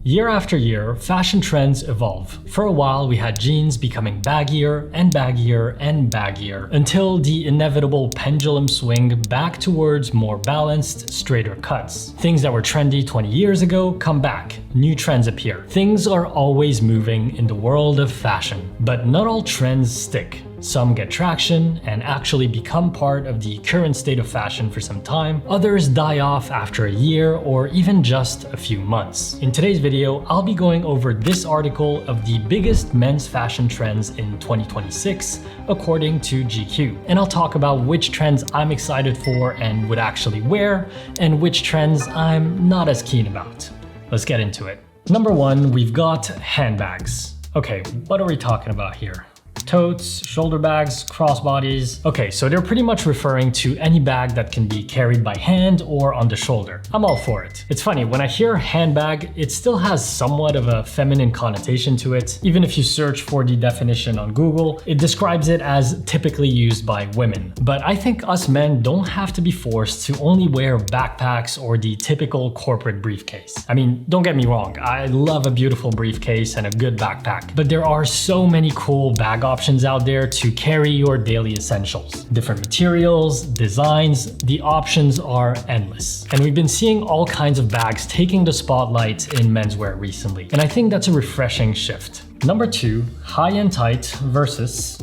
Year after year, fashion trends evolve. For a while, we had jeans becoming baggier and baggier and baggier, until the inevitable pendulum swing back towards more balanced, straighter cuts. Things that were trendy 20 years ago come back. New trends appear. Things are always moving in the world of fashion, but not all trends stick. Some get traction and actually become part of the current state of fashion for some time. Others die off after a year or even just a few months. In today's video, I'll be going over this article of the biggest men's fashion trends in 2026, according to GQ. And I'll talk about which trends I'm excited for and would actually wear, and which trends I'm not as keen about. Let's get into it. Number one, we've got handbags. Okay, what are we talking about here? Totes, shoulder bags, crossbodies. Okay, so they're pretty much referring to any bag that can be carried by hand or on the shoulder. I'm all for it. It's funny, when I hear handbag, it still has somewhat of a feminine connotation to it. Even if you search for the definition on Google, it describes it as typically used by women. But I think us men don't have to be forced to only wear backpacks or the typical corporate briefcase. I mean, don't get me wrong, I love a beautiful briefcase and a good backpack, but there are so many cool bag options out there to carry your daily essentials. Different materials, designs, the options are endless. And we've been seeing all kinds of bags taking the spotlight in menswear recently. And I think that's a refreshing shift. Number two, high and tight versus,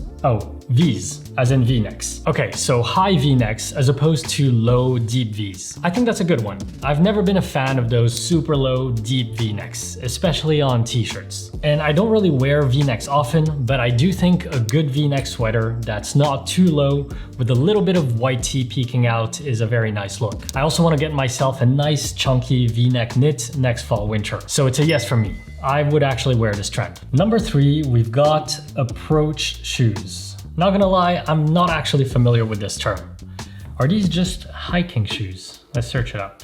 V's, as in V-necks. Okay, so high V-necks as opposed to low, deep V's. I think that's a good one. I've never been a fan of those super low, deep V-necks, especially on t-shirts. And I don't really wear V-necks often, but I do think a good V-neck sweater that's not too low with a little bit of white tee peeking out is a very nice look. I also want to get myself a nice chunky V-neck knit next fall winter. So it's a yes for me. I would actually wear this trend. Number three, we've got approach shoes. Not gonna lie, I'm not actually familiar with this term. Are these just hiking shoes? Let's search it up.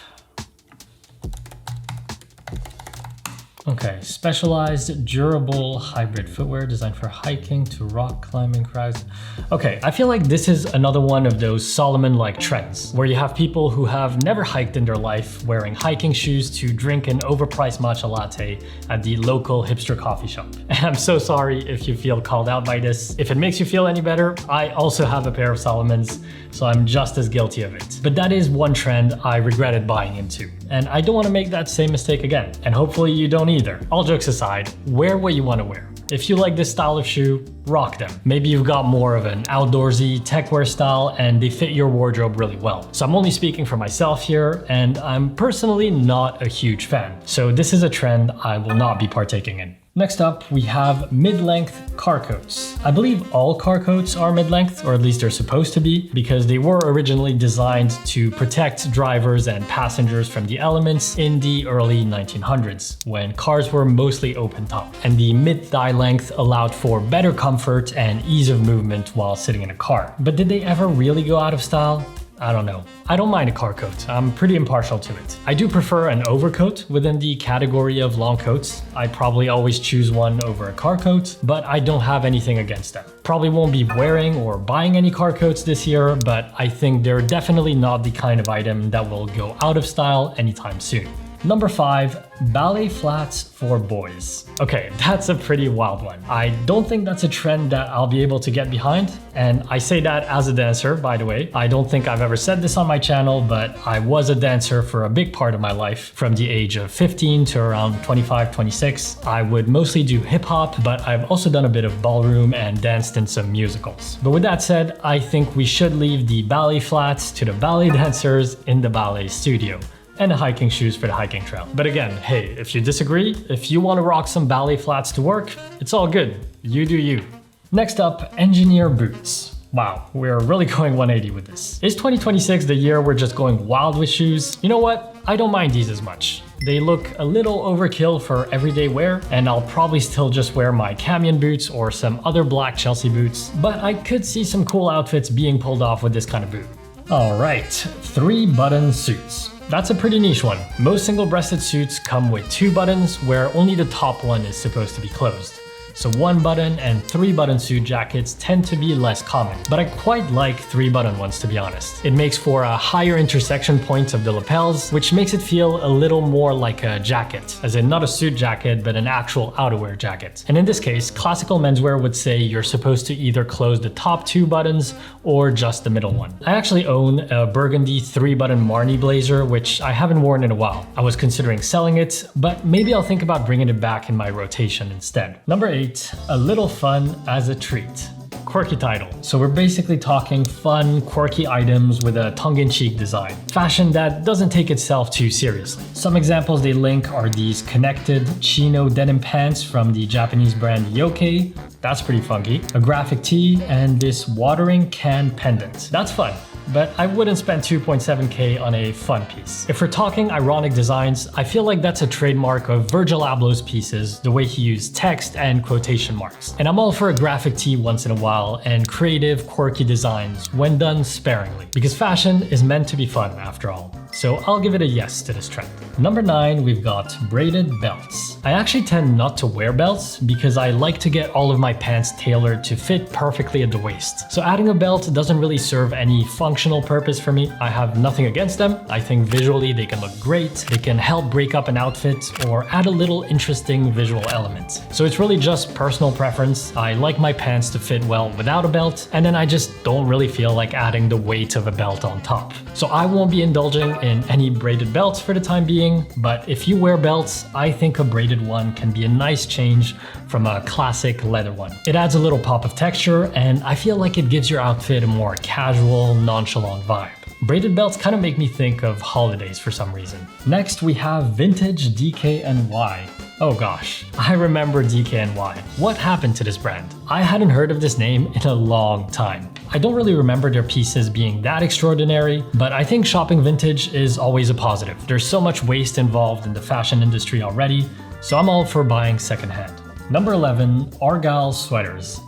Okay, specialized, durable, hybrid footwear designed for hiking to rock climbing crowds. Okay, I feel like this is another one of those Solomon-like trends, where you have people who have never hiked in their life wearing hiking shoes to drink an overpriced matcha latte at the local hipster coffee shop. And I'm so sorry if you feel called out by this. If it makes you feel any better, I also have a pair of Solomons, so I'm just as guilty of it. But that is one trend I regretted buying into, and I don't want to make that same mistake again. And hopefully you don't either. All jokes aside, wear what you want to wear. If you like this style of shoe, rock them. Maybe you've got more of an outdoorsy tech wear style and they fit your wardrobe really well. So I'm only speaking for myself here, and I'm personally not a huge fan. So this is a trend I will not be partaking in. Next up, we have mid-length car coats. I believe all car coats are mid-length, or at least they're supposed to be, because they were originally designed to protect drivers and passengers from the elements in the early 1900s, when cars were mostly open top. And the mid-thigh length allowed for better comfort and ease of movement while sitting in a car. But did they ever really go out of style? I don't know. I don't mind a car coat. I'm pretty impartial to it. I do prefer an overcoat within the category of long coats. I probably always choose one over a car coat, but I don't have anything against them. Probably won't be wearing or buying any car coats this year, but I think they're definitely not the kind of item that will go out of style anytime soon. Number five, ballet flats for boys. Okay, that's a pretty wild one. I don't think that's a trend that I'll be able to get behind. And I say that as a dancer, by the way. I don't think I've ever said this on my channel, but I was a dancer for a big part of my life. From the age of 15 to around 25, 26. I would mostly do hip hop, but I've also done a bit of ballroom and danced in some musicals. But with that said, I think we should leave the ballet flats to the ballet dancers in the ballet studio, and the hiking shoes for the hiking trail. But again, hey, if you disagree, if you want to rock some ballet flats to work, it's all good. You do you. Next up, engineer boots. Wow, we're really going 180 with this. Is 2026 the year we're just going wild with shoes? You know what? I don't mind these as much. They look a little overkill for everyday wear, and I'll probably still just wear my camion boots or some other black Chelsea boots, but I could see some cool outfits being pulled off with this kind of boot. All right, 3-button suits. That's a pretty niche one. Most single-breasted suits come with 2 buttons where only the top one is supposed to be closed. So 1-button and 3-button suit jackets tend to be less common, but I quite like 3-button ones, to be honest. It makes for a higher intersection point of the lapels, which makes it feel a little more like a jacket, as in not a suit jacket, but an actual outerwear jacket. And in this case, classical menswear would say you're supposed to either close the top 2 buttons or just the middle one. I actually own a burgundy 3-button Marni blazer, which I haven't worn in a while. I was considering selling it, but maybe I'll think about bringing it back in my rotation instead. Number 8, a little fun as a treat. Quirky title. So we're basically talking fun, quirky items with a tongue-in-cheek design. Fashion that doesn't take itself too seriously. Some examples they link are these connected chino denim pants from the Japanese brand Yoke. That's pretty funky. A graphic tee and this watering can pendant. That's fun, but I wouldn't spend 2.7k on a fun piece. If we're talking ironic designs, I feel like that's a trademark of Virgil Abloh's pieces, the way he used text and quotation marks. And I'm all for a graphic tee once in a while and creative, quirky designs when done sparingly, because fashion is meant to be fun after all. So I'll give it a yes to this trend. Number 9, we've got braided belts. I actually tend not to wear belts because I like to get all of my pants tailored to fit perfectly at the waist. So adding a belt doesn't really serve any functional purpose for me. I have nothing against them. I think visually they can look great. They can help break up an outfit or add a little interesting visual element. So it's really just personal preference. I like my pants to fit well without a belt, and then I just don't really feel like adding the weight of a belt on top. So I won't be indulging in any braided belts for the time being, but if you wear belts, I think a braided one can be a nice change from a classic leather one. It adds a little pop of texture, and I feel like it gives your outfit a more casual, nonchalant vibe. Braided belts kind of make me think of holidays for some reason. Next, we have vintage DKNY. Oh gosh, I remember DKNY. What happened to this brand? I hadn't heard of this name in a long time. I don't really remember their pieces being that extraordinary, but I think shopping vintage is always a positive. There's so much waste involved in the fashion industry already, so I'm all for buying secondhand. Number 11, Argyle sweaters.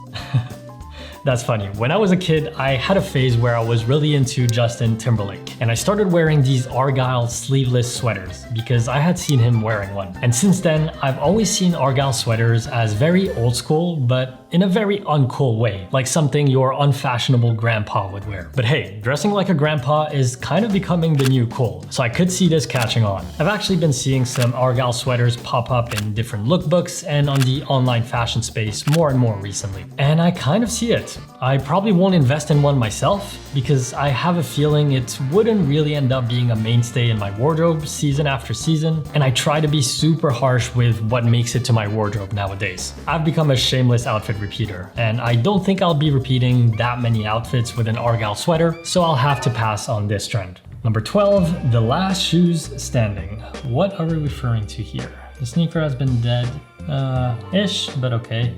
That's funny. When I was a kid, I had a phase where I was really into Justin Timberlake, and I started wearing these Argyle sleeveless sweaters because I had seen him wearing one. And since then, I've always seen Argyle sweaters as very old school, but in a very uncool way, like something your unfashionable grandpa would wear. But hey, dressing like a grandpa is kind of becoming the new cool, so I could see this catching on. I've actually been seeing some Argyle sweaters pop up in different lookbooks and on the online fashion space more and more recently. And I kind of see it. I probably won't invest in one myself because I have a feeling it wouldn't really end up being a mainstay in my wardrobe season after season, and I try to be super harsh with what makes it to my wardrobe nowadays. I've become a shameless outfit repeater, and I don't think I'll be repeating that many outfits with an Argyle sweater, so I'll have to pass on this trend. Number 12, the last shoes standing. What are we referring to here? The sneaker has been dead, ish, but okay.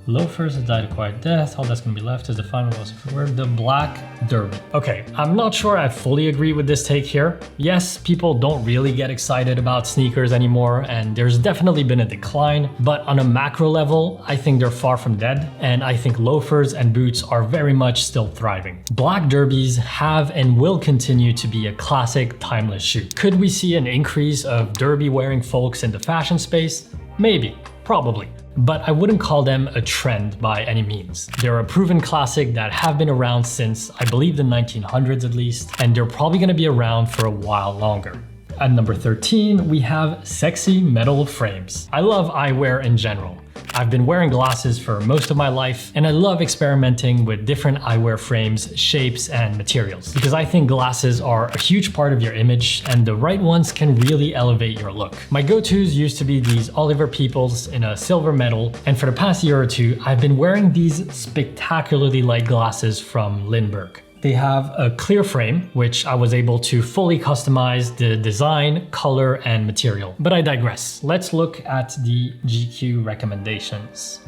Loafers have died a quiet death. All that's gonna be left is the final word, the black derby. Okay, I'm not sure I fully agree with this take here. Yes, people don't really get excited about sneakers anymore, and there's definitely been a decline, but on a macro level, I think they're far from dead, and I think loafers and boots are very much still thriving. Black derbies have and will continue to be a classic, timeless shoe. Could we see an increase of derby wearing folks in the fashion space? Maybe, probably. But I wouldn't call them a trend by any means. They're a proven classic that have been around since, I believe, the 1900s at least, and they're probably gonna be around for a while longer. At number 13, we have sexy metal frames. I love eyewear in general. I've been wearing glasses for most of my life, and I love experimenting with different eyewear frames, shapes, and materials, because I think glasses are a huge part of your image, and the right ones can really elevate your look. My go-tos used to be these Oliver Peoples in a silver metal, and for the past year or two, I've been wearing these spectacularly light glasses from Lindbergh. They have a clear frame, which I was able to fully customize the design, color, and material. But I digress. Let's look at the GQ recommendations.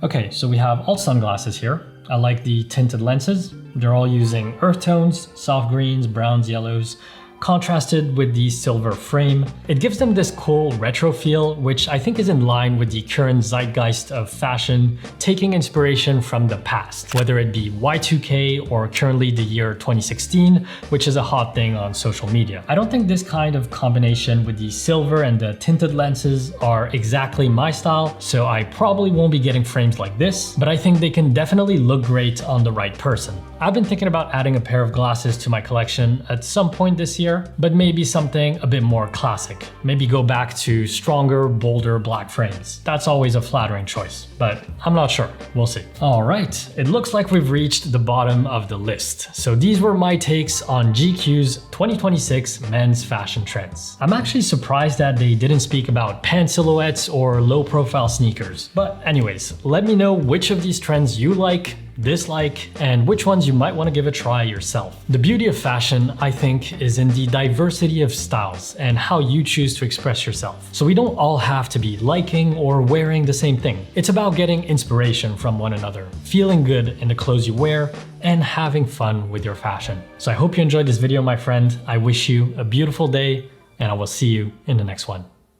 Okay, so we have all sunglasses here. I like the tinted lenses. They're all using earth tones, soft greens, browns, yellows. contrasted with the silver frame. It gives them this cool retro feel, which I think is in line with the current zeitgeist of fashion, taking inspiration from the past, whether it be Y2K or currently the year 2016, which is a hot thing on social media. I don't think this kind of combination with the silver and the tinted lenses are exactly my style, so I probably won't be getting frames like this, but I think they can definitely look great on the right person. I've been thinking about adding a pair of glasses to my collection at some point this year, but maybe something a bit more classic. Maybe go back to stronger, bolder black frames. That's always a flattering choice, but I'm not sure. We'll see. All right, it looks like we've reached the bottom of the list. So these were my takes on GQ's 2026 men's fashion trends. I'm actually surprised that they didn't speak about pant silhouettes or low-profile sneakers. But anyways, let me know which of these trends you like, dislike, and which ones you might want to give a try yourself. The beauty of fashion, I think, is in the diversity of styles and how you choose to express yourself. So we don't all have to be liking or wearing the same thing. It's about getting inspiration from one another, feeling good in the clothes you wear, and having fun with your fashion. So I hope you enjoyed this video, my friend. I wish you a beautiful day, and I will see you in the next one.